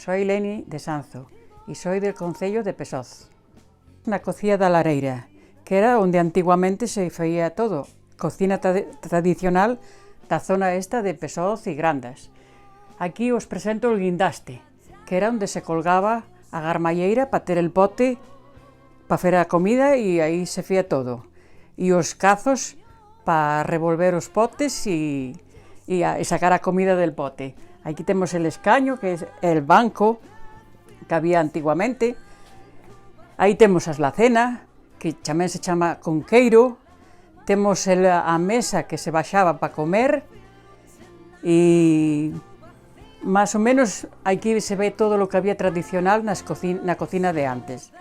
Soy Leni de Sanzo y soy del concello de Pesoz. Na cocina da Lareira, que era onde antiguamente se feía todo, cocina tradicional da zona esta de Pesoz e Grandas. Aquí os presento o guindaste, que era onde se colgaba a garmalleira para ter el pote para fer a comida e aí se fía todo. E os cazos para revolver os potes e sacar a comida del pote. Aquí temos el escaño, que é el banco que había antiguamente. Aí temos as lacenas, que tamén se chama conqueiro. Temos a mesa que se baixaba para comer. E máis ou menos aquí se ve todo o que había tradicional na cocina de antes.